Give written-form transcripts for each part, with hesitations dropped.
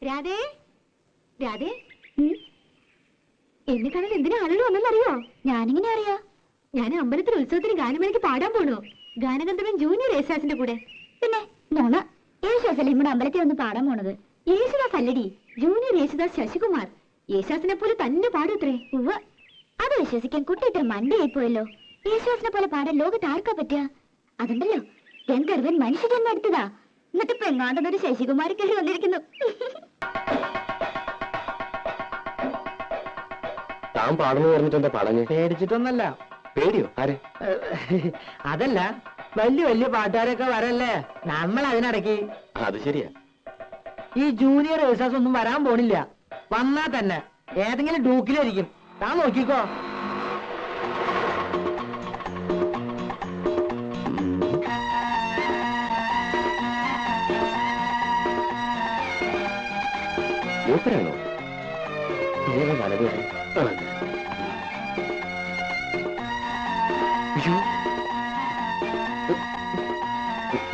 രാധേ രാധേ എന്നെ കാണാൻ എന്തിനാ ആളുകൾ വന്നെന്നറിയോ? ഞാനിങ്ങനെ അറിയാ? ഞാൻ അമ്പലത്തിൽ ഉത്സവത്തിന് ഗാനമേളയ്ക്ക് പാടാൻ പോണു. ഗാനഗന്ധർവൻ ജൂനിയർ യേശുദാസിന്റെ കൂടെ. പിന്നെ നോണ യേശുദാസല്ലേ നമ്മുടെ അമ്പലത്തിൽ വന്ന് പാടാൻ പോണത്? യേശുദാസ് അല്ലടി, ജൂനിയർ യേശുദാസ് ശശികുമാർ. യേശുദാസിനെ പോലെ തന്നെ പാടൂത്രേ. അത് വിശ്വസിക്കാൻ കുട്ടി ഇത്ര മണ്ടിയായി പോയല്ലോ. യേശുദാസിനെ പോലെ പാടാൻ ലോകത്ത് ആർക്കാ പറ്റുക? അതുണ്ടല്ലോ ഗന്ധർവൻ മനുഷ്യജന്മം എടുത്തതാ. എന്നിട്ട് പെങ്ങാണ്ടെന്നൊരു ശശികുമാരി കയറി വന്നിരിക്കുന്നു. താൻ പാടുന്നു പറഞ്ഞിട്ട് എന്താ പാടാഞ്ഞ്? പേടിച്ചിട്ടൊന്നല്ല. പേടിയോ? ആരെ? അതല്ല, വലിയ വലിയ പാട്ടുകാരൊക്കെ വരല്ലേ, നമ്മൾ അതിനിടയ്ക്ക്. അത് ശരിയാ. ഈ ജൂനിയർ യേശുദാസ് ഒന്നും വരാൻ പോണില്ല. വന്നാ തന്നെ ഏതെങ്കിലും ഡൂക്കിലായിരിക്കും. താൻ നോക്കിക്കോ. മൂപ്പരാണോ? ഇങ്ങനെ വലതുകാരി. അയ്യോ,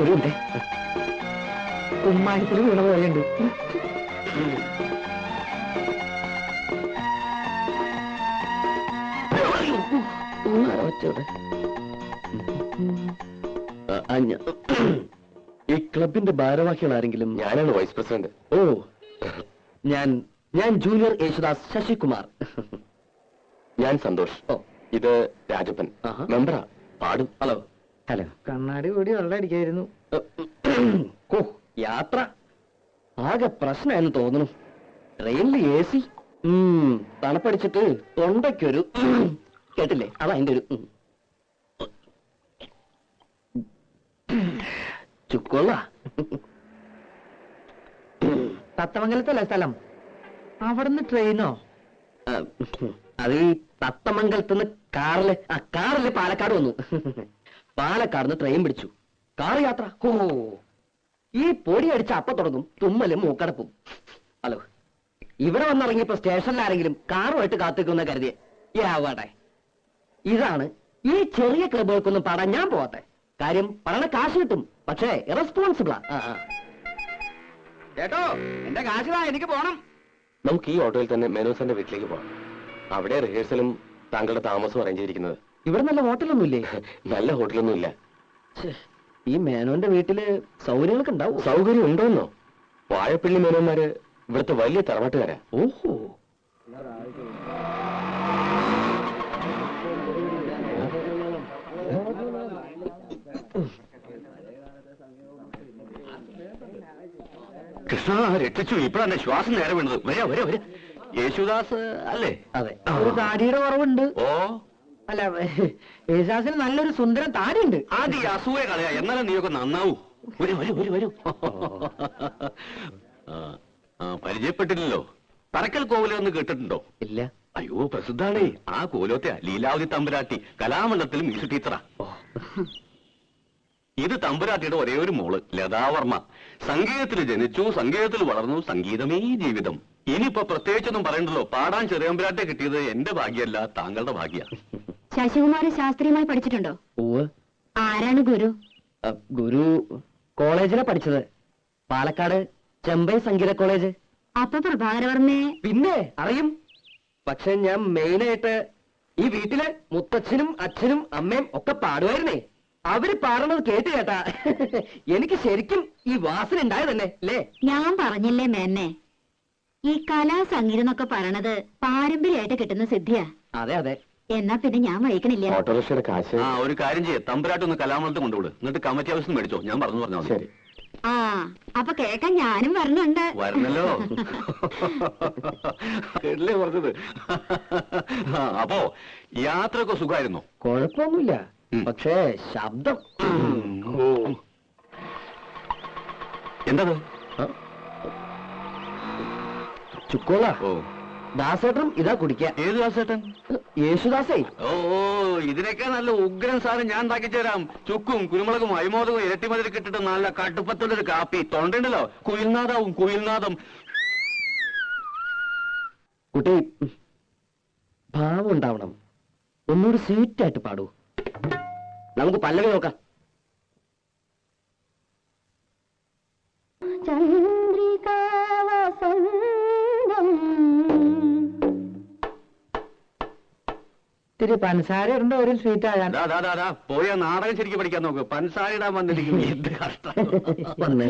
ഒരു മിനിറ്റ്. കുമ്മായത്തിൽ വീണ പോലെയുണ്ട്. ഈ ക്ലബിന്റെ ഭാരവാഹികൾ ആരെങ്കിലും? ഞാനാണ് വൈസ് പ്രസിഡന്റ്. ഓ, ഞാൻ ജൂനിയർ യേശുദാസ് ശശികുമാർ. ഞാൻ സന്തോഷ്. ഓ, ഇത് രാജപ്പൻ, മെമ്പറാ, പാടും. ഹലോ. ഹലോ. കണ്ണാടി കൂടി വെള്ളം അടിക്കായിരുന്നു. ഓ, യാത്ര ആകെ പ്രശ്നമായെന്ന് തോന്നുന്നു. ട്രെയിനിൽ AC, തണുപ്പടിച്ചിട്ട് തൊണ്ടയ്ക്കൊരു കേട്ടില്ലേ, അതാ അതിന്റെ ഒരു ചുക്കൊള്ള. തത്തമംഗലത്തല്ല സ്ഥലം? അവിടുന്ന് ട്രെയിനോ? അത് ഈ തത്തമംഗലത്തുനിന്ന് കാറില് പാലക്കാട് വന്നു. പാലക്കാട് ട്രെയിൻ പിടിച്ചു. കാർ യാത്ര. ഓ, ഈ പൊടി അടിച്ച അപ്പ തുടങ്ങും തുമ്മലും മൂക്കടപ്പും. ഹലോ, ഇവിടെ വന്നിറങ്ങിയപ്പോ സ്റ്റേഷനിൽ ആരെങ്കിലും കാറുമായിട്ട് കാത്തിക്കുന്ന കരുതിയെ. യാവട്ടെ, ഇതാണ് ഈ ചെറിയ ക്ലബുകൾക്കൊന്നും പാടാൻ ഞാൻ പോവാത്തെ. കാര്യം പറയണ കാശ് കിട്ടും, പക്ഷേ ഇറസ്പോൺസിബിളാ. കേട്ടോ, എന്റെ കാശിതാ, എനിക്ക് പോണം. നമുക്ക് ഈ ഓട്ടോയിൽ തന്നെ മേനോസന്റെ വീട്ടിലേക്ക് പോകാം. അവിടെ റിഹേഴ്സലും താങ്കളുടെ താമസവും അറേഞ്ച് ചെയ്തിരിക്കുന്നത്. ഇവിടെ നല്ല ഹോട്ടലൊന്നുമില്ലേ? നല്ല ഹോട്ടലൊന്നുമില്ല. ഈ മേനോന്റെ വീട്ടില് സൗകര്യങ്ങളൊക്കെ ഉണ്ടാവും. സൗകര്യം ഉണ്ടോന്നോ? വാഴപ്പള്ളി മേനോന്മാര് ഇവിടുത്തെ വലിയ തറവാട്ടുകാരാ. ഓഹോ. കൃഷ്ണ, രക്ഷിച്ചു. ഇപ്പോഴാണ് ശ്വാസം നേരെ വീണത്. വരെ യേശുദാസ് അല്ലേ? അതെ. ഒരു താടിയുടെ കുറവുണ്ട്. ഓ, അല്ല, യേശുദാസിന് നല്ലൊരു സുന്ദരം താടിയുണ്ട്. ആദ്യം ഈ അസൂയ കളയാ, എന്നാലും നീയൊക്കെ നന്നാവൂ. വരൂ. പരിചയപ്പെട്ടില്ലല്ലോ. തറക്കൽ കോവിലൊന്ന് കേട്ടിട്ടുണ്ടോ? ഇല്ല. അയ്യോ, പ്രസിദ്ധാണേ. ആ കോലോത്തെ ലീലാവതി തമ്പുരാട്ടി കലാമണ്ഡലത്തിൽ മ്യൂസിക് ടീച്ചറാ. ഇത് തമ്പുരാട്ടിയുടെ ഒരേ ഒരു മോള് ലതാവർമ്മ. സംഗീതത്തിൽ ജനിച്ചു, സംഗീതത്തിൽ വളർന്നു, സംഗീതമേ ജീവിതം. ഇനിയിപ്പോ പ്രത്യേകിച്ചൊന്നും പറയണ്ടല്ലോ. പാടാൻ ചെറിയമ്പുരാട്ടെ കിട്ടിയത് എന്റെ ഭാഗ്യമല്ല, താങ്കളുടെ ഭാഗ്യ. ശശികുമാർ ശാസ്ത്രീയമായി പഠിച്ചിട്ടുണ്ടോ? ആരാണ് ഗുരു? ഗുരു കോളേജിലെ പഠിച്ചത്, പാലക്കാട് ചെമ്പൈ സംഗീത കോളേജ്. അപ്പൊ പ്രഭാകരവർമ്മയെ പിന്നെ അറിയും. പക്ഷെ ഞാൻ മെയിനായിട്ട് ഈ വീട്ടിലെ മുത്തച്ഛനും അച്ഛനും അമ്മയും ഒക്കെ പാടുമായിരുന്നേ. അവര് പാടുന്നത് കേട്ട് കേട്ടാ എനിക്ക് ശരിക്കും ഈ വാസന ഉണ്ടായത് തന്നെ അല്ലേ? ഞാൻ പറഞ്ഞില്ലേ മേന്നെ, ഈ കലാ സംഗീതം എന്നൊക്കെ പറയണത് പാരമ്പര്യമായിട്ട് കിട്ടുന്ന സിദ്ധിയാ. അതെ. എന്നാ പിന്നെ ഞാൻ വഹിക്കണില്ല. ഓട്ടോറിക്ഷയുടെ കാശ്. ഒരു കാര്യം ചെയ്യേ, തമ്പുരാട്ടൊന്ന് കലാമണ്ഡലത്തിൽ കൊണ്ടുവിട്. എന്നിട്ട് കമ്മിറ്റി ഹൗസിൽ നിന്ന് മേടിച്ചോ. ഞാൻ പറഞ്ഞാൽ ശരി. അപ്പൊ കേക്കാൻ ഞാനും വരണുണ്ട്. വരണല്ലോ. കേട്ടില്ലേ പറഞ്ഞത്? അപ്പോ യാത്രയൊക്കെ സുഖമായിരുന്നോ? കുഴപ്പമൊന്നുമില്ല, പക്ഷേ ശബ്ദം. എന്തത്? ചുക്കോള. ഓ, ദാസേട്ടൻ ഇതാ കുടിക്കാൻ. ഏത് ദാസേട്ടൻ? യേശുദാസേ. ഓ, ഇതിനൊക്കെ നല്ല ഉഗ്രൻ സാധനം ഞാൻ ഉണ്ടാക്കി തരാം. ചുക്കും കുരുമുളകും അരിമോദകവും ഇരട്ടിമതിൽ കിട്ടിട്ട് നല്ല കട്ടുപ്പത്തുള്ളൊരു കാപ്പി. തൊണ്ടുണ്ടല്ലോ, കുയിൽനാദം. കുട്ടി, ഭാവം ഉണ്ടാവണം. ഒന്നുകൂടി സ്വീറ്റായിട്ട് പാടൂ. നമുക്ക് പല്ലവി നോക്കാം. ചന്ദ്രികാ വസന്ത ഇത്തിരി പഞ്ചസാര ഇടണ്ട ഒരു സ്വീറ്റ് ആകാൻ. പോയ നാടകം ശരിക്കും പഠിക്കാൻ നോക്ക്. പഞ്ചസാര ഇടാൻ വന്നിരിക്കുന്നു. എന്ത് കഷ്ടം. വന്നേ.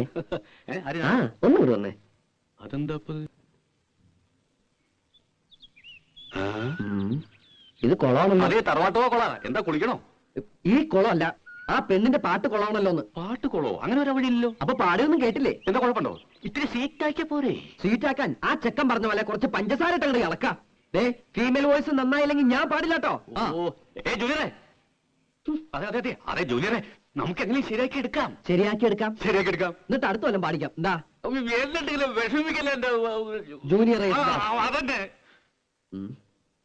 ആ ഒന്നും കൂടി വന്നേ. അതെന്താ ഇത് കൊളാണല്ലോ. അതേ തറവാട്ടോ കൊളാ. എന്താ കുളിക്കണോ? ഈ കുളമല്ല, ആ പെണ്ണിന്റെ പാട്ട് കൊള്ളാണല്ലോ ഒന്ന്. പാട്ട് കൊളോ? അങ്ങനെ ഒരു വഴിയില്ലല്ലോ. അപ്പൊ പാടിയൊന്നും കേട്ടില്ലേ? എന്താ കുഴപ്പമുണ്ടോ? ഇത്തിരി സീറ്റാക്കിയ പോരെ. സ്വീറ്റാക്കാൻ ആ ചെക്കൻ പറഞ്ഞ പോലെ കുറച്ച് പഞ്ചസാര ഇട്ടങ്ങട് ഇളക്കാം. ഫീമെയിൽ വോയിസ് നന്നായില്ലെങ്കിൽ ഞാൻ പാടില്ലാട്ടോ. ജൂനിയറെ, അതെ ജൂനിയറെ, നമുക്ക് എങ്ങനെ ശരിയാക്കി എടുക്കാം. ശരിയാക്കി എടുക്കാം. എന്നിട്ട് അടുത്ത കൊല്ലം പാടിക്കാം. എന്താ എന്തെങ്കിലും വിഷമിക്കല്ലേ ജൂനിയർ? അതന്നെ.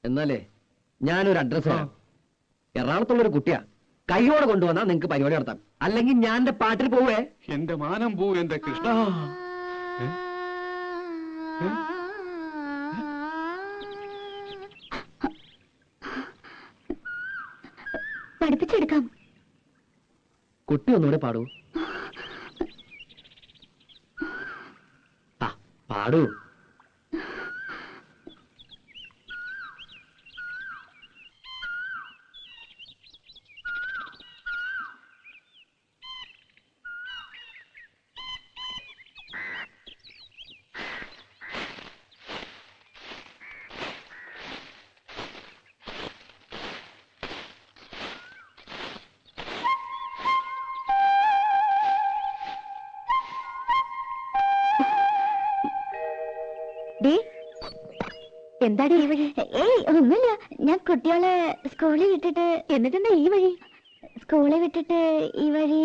എന്നാലേ ഞാനൊരു അഡ്രസ് തരാം. എറണാകുളത്തുള്ളൊരു കുട്ടിയാ. കൈയോടെ കൊണ്ടുവന്നാ നിങ്ങക്ക് പരിപാടി നടത്താം. അല്ലെങ്കിൽ ഞാൻ എന്റെ പാട്ടിൽ പോവേ. എന്റെ മാനം പോ എന്റെ കൃഷ്ണ. പഠിപ്പിച്ചെടുക്കാം. കുട്ടി ഒന്നുകൂടെ പാടൂ. പാടൂ. എന്താടി ഈ വഴി? ഏയ് ഒന്നുമില്ല, ഞാൻ കുട്ടികളെ സ്കൂളിൽ വിട്ടിട്ട്. എന്നിട്ടെന്താ ഈ വഴി? സ്കൂളിൽ വിട്ടിട്ട് ഈ വഴി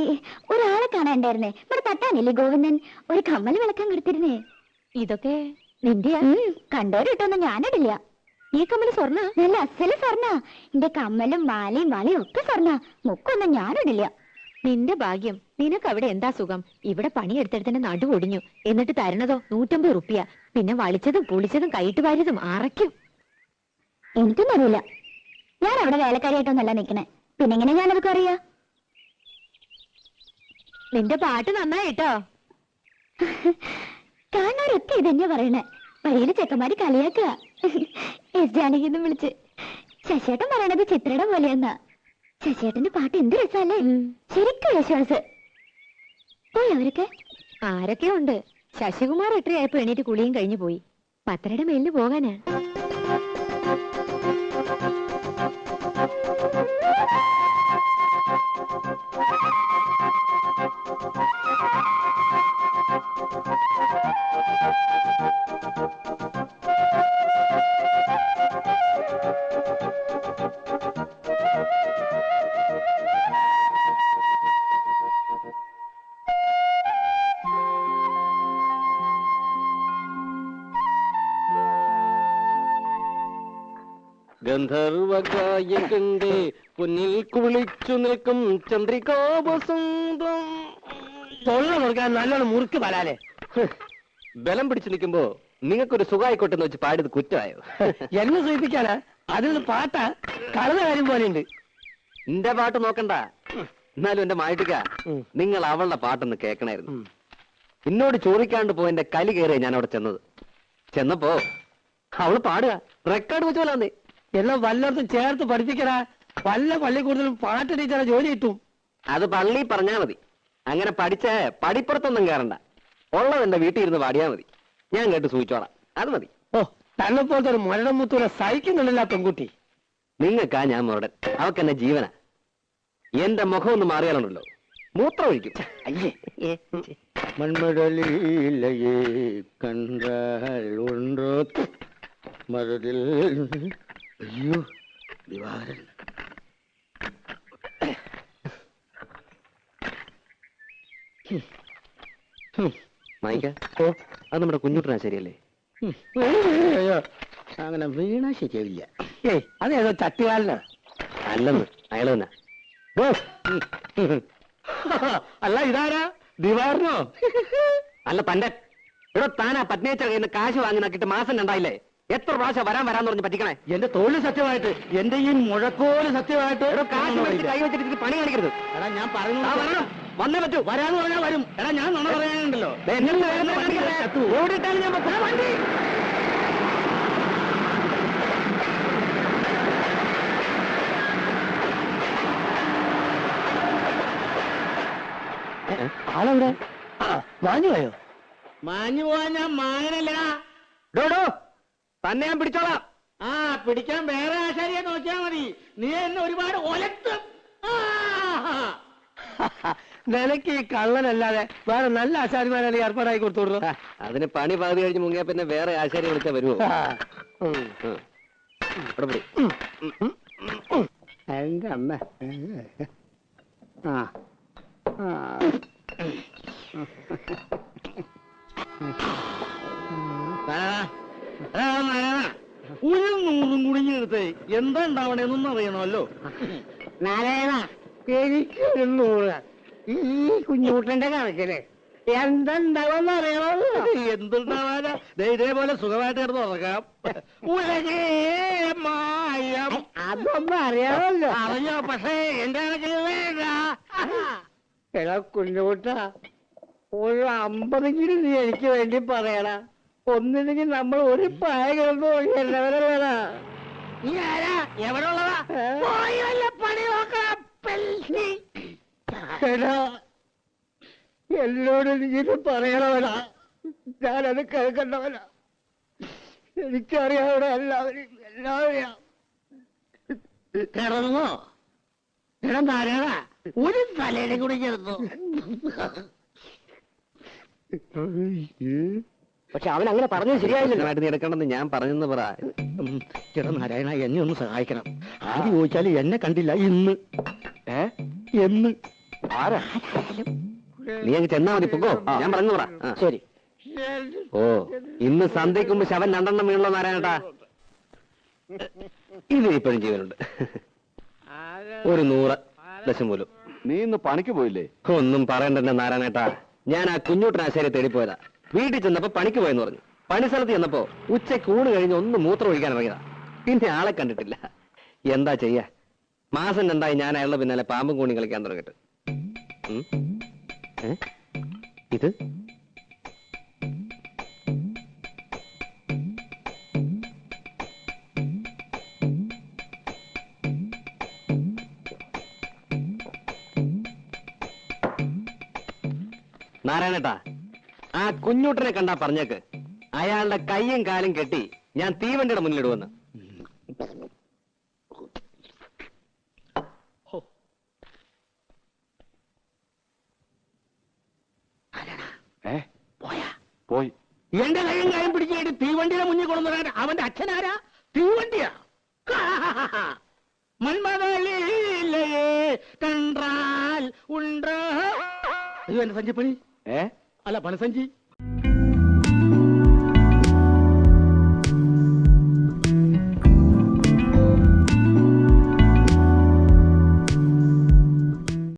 ഒരാളെ കാണാണ്ടായിരുന്നേ. ഇവിടെ തട്ടാനില്ലേ ഗോവിന്ദൻ, ഒരു കമ്മല് വിളക്കാൻ കൊടുത്തിരുന്നേ. ഇതൊക്കെ നിന്റെ കണ്ടോരിട്ടൊന്നും ഞാനിടില്ല. ഈ കമ്മല് സ്വർണ്ണ? നല്ല അസല് സ്വർണ്ണ. എന്റെ കമ്മലും മാലയും വളയും ഒക്കെ സ്വർണ്ണ. മുക്കൊന്നും ഞാനിടില്ല. നിന്റെ ഭാഗ്യം. നിനക്ക് അവിടെ എന്താ സുഖം? ഇവിടെ പണിയെടുത്തെടുത്തിന്റെ നടു ഒടിഞ്ഞു. എന്നിട്ട് തരണതോ 150 റുപ്യ. പിന്നെ വളിച്ചതും പുളിച്ചതും കൈയിട്ട് വാരിയതും അറയ്ക്കും. എനിക്കൊന്നും അറിയില്ല. ഞാൻ അവിടെ വേലക്കാരിയായിട്ടൊന്നല്ല നിക്കണേ. പിന്നെങ്ങനെ ഞാനതൊക്കെ അറിയാ? നിന്റെ പാട്ട് നന്നായിട്ടോ. കാണാറൊക്കെ ഇതന്നെ പറയണേ. വഴിയില് ചെക്കന്മാര് കളിയാക്കുക. എസ് ജാനകിന്നും വിളിച്ച്. ശശിയേട്ടൻ പറയണത് ചിത്രയുടെ പോലെയെന്നാ. ശശിയേട്ടന്റെ പാട്ട് എന്ത് രസമല്ലേ? ശരിക്കും വിശ്വാസ്. പോയി അവരൊക്കെ? ആരൊക്കെ ഉണ്ട്. ശശികുമാർ എട്ടരയായപ്പോ എണീറ്റ് കുളിയും കഴിഞ്ഞു പോയി. 10:30 മേലിന് പോകാനാ. ഗന്ധർവകായം കണ്ടേ പൊന്നിൽ കുളിച്ചു നിൽക്കും ചന്ദ്രികാവസന്തം. തൊള്ള കൊടുക്കാൻ നല്ലോണം മുറുക്ക് വരാലേ. ബലം പിടിച്ചു നിൽക്കുമ്പോ നിങ്ങൾക്കൊരു സുഖമായിക്കോട്ടെ എന്ന് വെച്ച് പാടിയത് കുറ്റമായോ? എന്നെ സൂചിപ്പിക്കാനാ? അതിൽ പാട്ടാ കളന്ന കാര്യം പോലെയുണ്ട്. എന്റെ പാട്ട് നോക്കണ്ട. എന്നാലും എന്റെ മായിട്ടിക്ക, നിങ്ങൾ അവളുടെ പാട്ടൊന്ന് കേൾക്കണായിരുന്നു. എന്നോട് ചോദിക്കാണ്ട് പോയി എന്റെ കലി കയറിയ ഞാൻ അവിടെ ചെന്നപ്പോ അവള് പാടുക റെക്കോർഡ് വെച്ച് പോലാന്നേ. എല്ലാം വല്ലയിടത്തും ചേർത്ത് പഠിപ്പിക്കടാ. വല്ല പള്ളിക്കൂടുതലും പാട്ട് ടീച്ചറെ ജോലി കിട്ടും. അത് പള്ളി പറഞ്ഞാ മതി. അങ്ങനെ പഠിച്ച പടിപ്പുറത്തൊന്നും കയറണ്ട. ഉള്ളത് എന്റെ വീട്ടിൽ ഇരുന്ന് പാടിയാ മതി. ഞാൻ കേട്ട് സൂചിച്ചോളാം. അത് മതി. ഓ, തന്നെ പോലത്തെ ഒരു മരണം മുത്തൂരെ സഹിക്കുന്നുണ്ടല്ല പെൺകുട്ടി. നിങ്ങൾക്കാ ഞാൻ മുരടൻ. അവക്ക് എന്നെ ജീവനാ. എന്റെ മുഖം ഒന്ന് മാറിയാലുണ്ടല്ലോ മൂത്രം ഒഴിക്കും. അയ്യേ മൺമടലിലയെ കണ്ടാൽ ഉണ്ടോ മരതിൽ. അയ്യോ ദിവാരൻ. മായിക്ക, അത് നമ്മുടെ കുഞ്ഞുട്ടനാ ശരിയല്ലേ? അയ്യോ അങ്ങനെ വീണാ ശരിയാവില്ല. ഏയ് അതേതോ ചട്ടുകാലനാ. അല്ലെന്ന് അയാൾ തന്നെ. അല്ല ഇതാരാ? ദിവാറിനോ? അല്ല തന്റെ. ഇവിടെ താനാ പത്നിയച്ച കയ്യിൽ നിന്ന് കാശ് വാങ്ങി നോക്കിയിട്ട് മാസം രണ്ടായില്ലേ? എത്ര പ്രാവശ്യം വരാന്ന് പറഞ്ഞ് പറ്റിക്കണേ? എന്റെ തൊഴിൽ സത്യമായിട്ട്, എന്റെ ഈ മുഴക്കോല് സത്യമായിട്ട്. കാശ് മേടിച്ച് കൈ വെച്ചിട്ട് പണി കാണിക്കരുത്. എടാ ഞാൻ പറഞ്ഞു വന്നേ പറ്റൂ. വരാന്ന് പറഞ്ഞാൽ വരും. എടാ ഞാൻ നുണ പറയാനുണ്ടല്ലോ. ഓടിയിട്ടാണ് ഞാൻ വണ്ടി. ഇവിടെ മാഞ്ഞു പോയോ? മാഞ്ഞു പോവാൻ ഞാൻ മാങ്ങനല്ല. ഡോഡോ തന്നെ ഞാൻ പിടിച്ചോളാം. ആ പിടിക്കാൻ വേറെ ആശാരിയെ നോക്കിയാ മതി. നീ എന്നെ ഒരുപാട് ഒലത്തും. നിനക്ക് ഈ കള്ളനല്ലാതെ വേറെ നല്ല ആശാരിമാരെ ഏർപ്പാടായി കൊടുത്തോളൂ. അതിന് പണി പകുതി കഴിഞ്ഞ് മുങ്ങിയ പിന്നെ വേറെ ആശാരി വിളിച്ചാ വരുമോ? എന്റെ അമ്മ. ഒരു 100 കുടുങ്ങിയെടുത്ത് എന്താ ഉണ്ടാവണേന്നൊന്നും അറിയണമല്ലോ. നാരായണ, എനിക്കൊരു 100 ഈ കുഞ്ഞൂട്ടന്റെ കണക്കില് എന്തുണ്ടാവുമെന്ന് അറിയണോ? എന്തുണ്ടാവാനാ? ഇതേപോലെ സുഖമായിട്ട് കിടന്ന് ഉറങ്ങാം. ഉലകേ മായം. അതൊന്നും അറിയാമല്ലോ. അറിഞ്ഞോ? പക്ഷേ എന്റെ കണക്കിന് വേണ്ട. എടാ കുഞ്ഞൂട്ട, ഒരു 50 നീ എനിക്ക് വേണ്ടി പറയണ. ഒന്നില്ലെങ്കിൽ നമ്മൾ ഒരു പായ കിടന്നു എല്ലാവരും വേണ. നീ ആരാ? എവിടെ ഉള്ളതാ? പോയി വല്ല പണി നോക്കണം. എടാ, എന്നോട് ഇത് പറയണവനാ. ഞാനത് കേൾക്കണ്ടവനാ. എനിക്കറിയാവിടെ എല്ലാവരെയും കിടന്നോ? എടാ നാരായണ, ഒരു തലയുടെ കൂടി കിടന്നു. പക്ഷെ അവൻ അങ്ങനെ പറഞ്ഞത് ശരിയായില്ല. നീ എടുക്കണമെന്ന് ഞാൻ പറഞ്ഞെന്ന് പറ. ചേട്ടാ നാരായണ, എന്നെ ഒന്ന് സഹായിക്കണം. ആദ്യം ചോദിച്ചാല് എന്നെ കണ്ടില്ല ഇന്ന്. എന്ന് ആരാ? നീ അങ്ങ് ചെന്നാ മതി. പൊക്കോ, ഞാൻ പറഞ്ഞു പറ. ശരി. ഓ, ഇന്ന് സന്ധ്യയ്ക്ക് മുമ്പ് ശവൻ 2 വീണല്ലോ നാരായണേട്ടാ. ഇത് ഇപ്പോഴും ജീവനുണ്ട്. ഒരു 100 ദശമൂലം. നീ ഇന്ന് പണിക്ക് പോയില്ലേ? ഒന്നും പറയണ്ടെന്നെ നാരായണേട്ടാ. ഞാൻ ആ കുഞ്ഞൂട്ടനാശാരിയെ തേടിപ്പോയതാ. വീട്ടിൽ ചെന്നപ്പോ പണിക്ക് പോയെന്ന് പറഞ്ഞു. പണിസ്ഥലത്ത് ചെന്നപ്പോ ഉച്ചയ്ക്ക് ഊണ് കഴിഞ്ഞ് ഒന്ന് മൂത്രം ഒഴിക്കാൻ ഇറങ്ങിയതാ. പിന്നെ ആളെ കണ്ടിട്ടില്ല. എന്താ ചെയ്യാ? മാസം 2 ഞാൻ അയാളുടെ പിന്നാലെ പാമ്പും കൂണി കളിക്കാൻ തുടങ്ങിട്ട്. ഇത് നാരായണേട്ടാ, ആ കുഞ്ഞൂട്ടനെ കണ്ടാ പറഞ്ഞേക്ക് അയാളുടെ കയ്യും കാലും കെട്ടി ഞാൻ തീവണ്ടിയുടെ മുന്നിലിടുവെന്ന്. പോയി. എന്റെ കയ്യും കാര്യം പിടിച്ചിട്ട് തീവണ്ടിയുടെ മുന്നിൽ കൊണ്ടുവരാൻ അവന്റെ അച്ഛനാരാ? തീവണ്ടിയാ? മന്മതലേ കണ്ടാൽ ഉണ്ടോ? അയ്യോ, എന്റെ സഞ്ചിപ്പണി. അല്ല, പണസഞ്ചി.